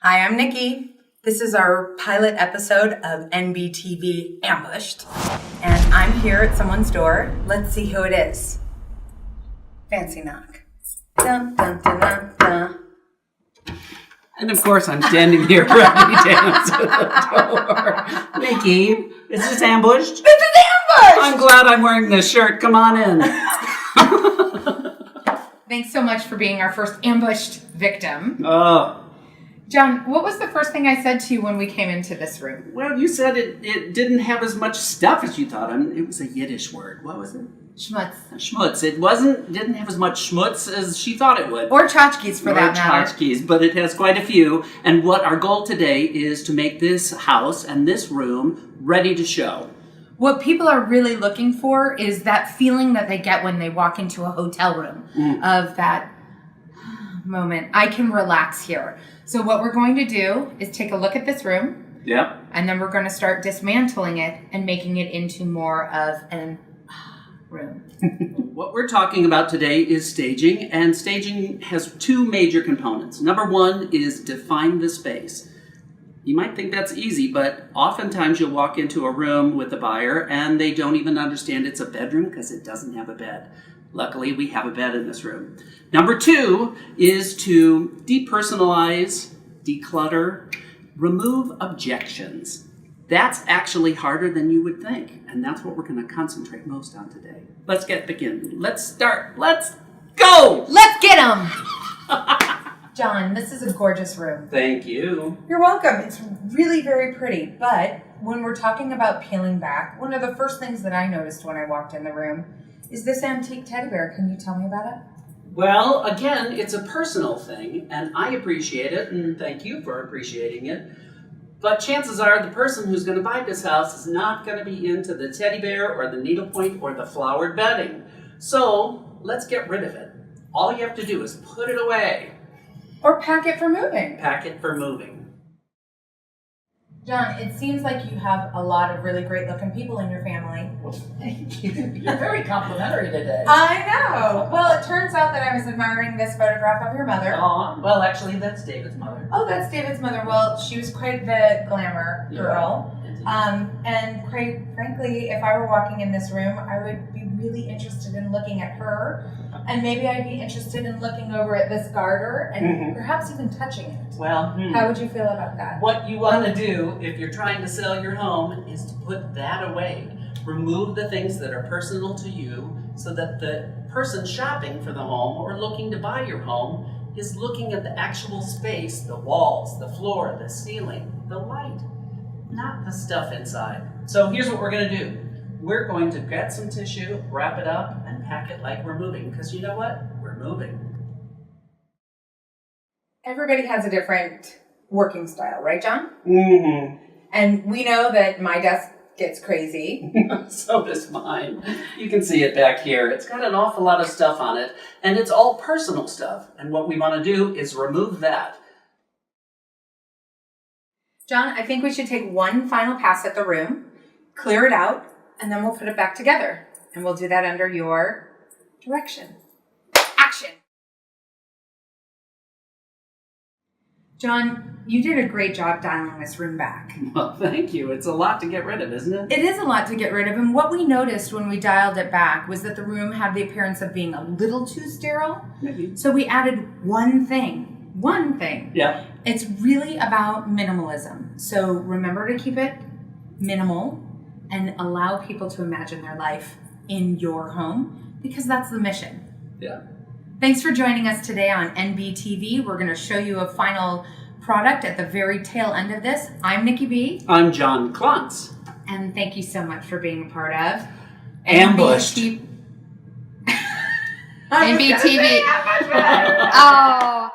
Hi, I'm Nikki. This is our pilot episode of NBTV Ambushed. And I'm here at someone's door. Let's see who it is. Fancy knock. Dun, dun, dun, dun, dun. And of course, I'm standing here ready to answer the door. Nikki, is this ambushed? This is Ambushed! I'm glad I'm wearing this shirt. Come on in. Thanks so much for being our first ambushed victim. Oh. John, what was the first thing I said to you when we came into this room? Well, you said it didn't have as much stuff as you thought. It was a Yiddish word. What was it? Schmutz. Schmutz. It didn't have as much schmutz as she thought it would. Or tchotchkes, for that matter. Tchotchkes, but it has quite a few. And what our goal today is to make this house and this room ready to show. What people are really looking for is that feeling that they get when they walk into a hotel room of that moment. I can relax here. So what we're going to do is take a look at this room. Yep. And then we're going to start dismantling it and making it into more of an room. What we're talking about today is staging, and staging has two major components. Number one is define the space. You might think that's easy, but oftentimes you'll walk into a room with a buyer and they don't even understand it's a bedroom because it doesn't have a bed. Luckily, we have a bed in this room. Number two is to depersonalize, declutter, remove objections. That's actually harder than you would think, and that's what we're going to concentrate most on today. Let's begin. Let's start. Let's go! Let's get them! John, this is a gorgeous room. Thank you. You're welcome. It's really very pretty. But when we're talking about peeling back, one of the first things that I noticed when I walked in the room is this antique teddy bear. Can you tell me about it? Well, again, it's a personal thing, and I appreciate it, and thank you for appreciating it. But chances are the person who's going to buy this house is not going to be into the teddy bear or the needlepoint or the flowered bedding. So let's get rid of it. All you have to do is put it away. Or pack it for moving. Pack it for moving. John, it seems like you have a lot of really great looking people in your family. Thank you. You're very complimentary today. I know. Well, it turns out that I was admiring this photograph of your mother. Aw, well, actually, that's David's mother. Oh, that's David's mother. Well, she was quite the glamour girl. And quite frankly, if I were walking in this room, I would be really interested in looking at her. And maybe I'd be interested in looking over at this garter and perhaps even touching it. Well, how would you feel about that? What you want to do if you're trying to sell your home is to put that away. Remove the things that are personal to you so that the person shopping for the home or looking to buy your home is looking at the actual space, the walls, the floor, the ceiling, the light, not the stuff inside. So here's what we're going to do. We're going to get some tissue, wrap it up, and pack it like we're moving. Because you know what? We're moving. Everybody has a different working style, right, John? Mm-hmm. And we know that my desk gets crazy. So does mine. You can see it back here. It's got an awful lot of stuff on it, and it's all personal stuff. And what we want to do is remove that. John, I think we should take one final pass at the room, clear it out, and then we'll put it back together. And we'll do that under your direction. Action! John, you did a great job dialing this room back. Well, thank you. It's a lot to get rid of, isn't it? It is a lot to get rid of, and what we noticed when we dialed it back was that the room had the appearance of being a little too sterile. Maybe. So we added one thing. One thing. Yeah. It's really about minimalism. So remember to keep it minimal and allow people to imagine their life in your home, because that's the mission. Yeah. Thanks for joining us today on NBTV. We're going to show you a final product at the very tail end of this. I'm NikkiB. I'm John Klontz. And thank you so much for being a part of Ambushed. NBTV. Oh.